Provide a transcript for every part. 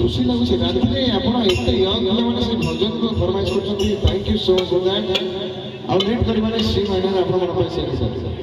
खुशी लगुच राधिका आपण एते यंग पिलाମାନେ ସେ ଭଜନକୁ ଫରମାଇଶ କରୁଛନ୍ତି thank you so much for that ଆଉ ଲିଡ୍ କରିବାରେ ଶ୍ରୀ ମାଇନର ଆପଣଙ୍କ ପାଇଁ ସେ ହିସାବରେ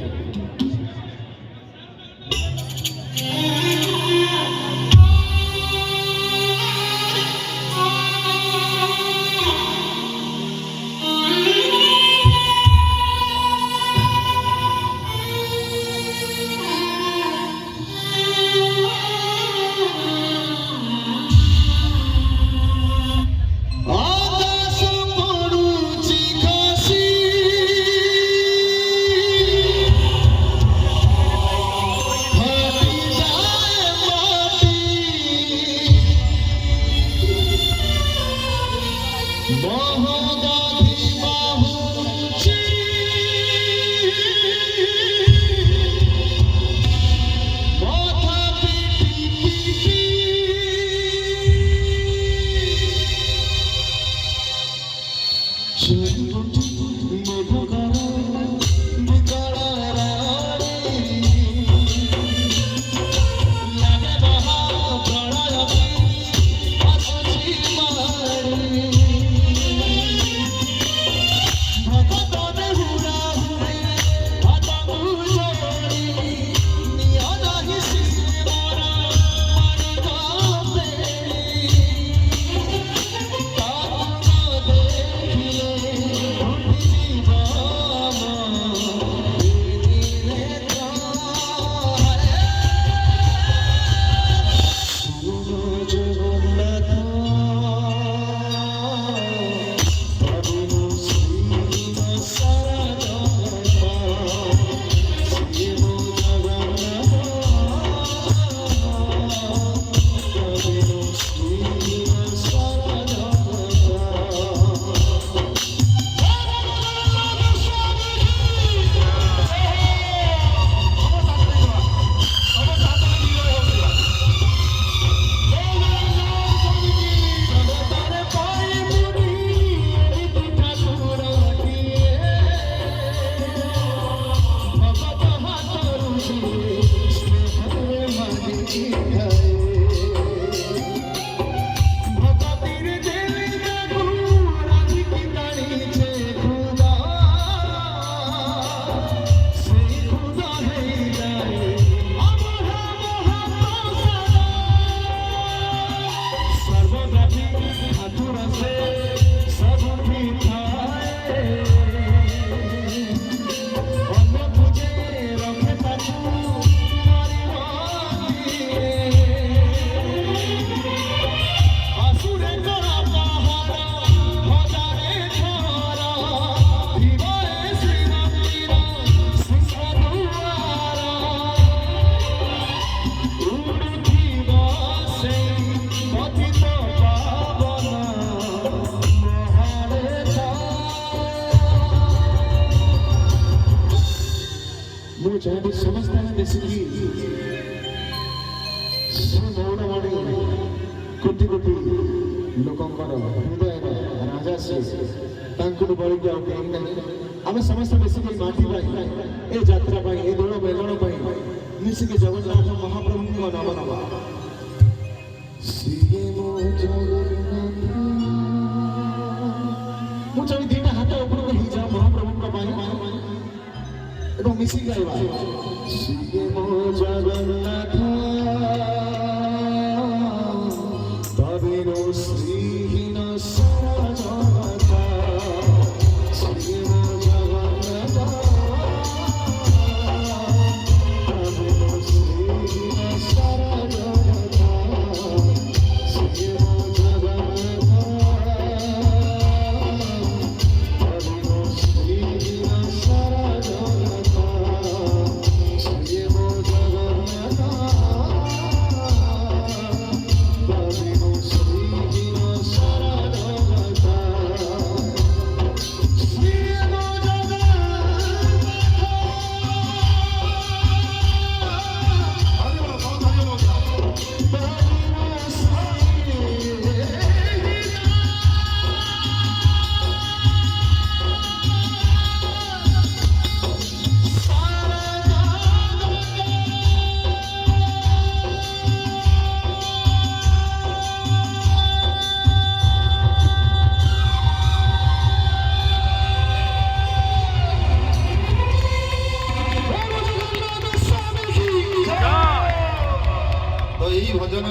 चाहे समस्त मिसिकी मौनवाणी कोटि कोटि लोकंकर हृदय राजा से बड़ी आम समस्त मिसिकी माटी ए यात्रा ए दोल मेलन मिसिकी जगन्नाथ महाप्रभु को नाम नवा मुझे दीटा हाथ ऊपर ही जा महाप्रभु এবং মিছিল গাইবা শ্রী মো জগন্নাথ তবে শ্রীহীন সারা জগৎ শ্রী মো জগন্নাথ তবে শ্রীহীন সারা জগৎ শ্রী মো জগন্নাথ তবে শ্রীহীন সারা জগৎ ଭଜନ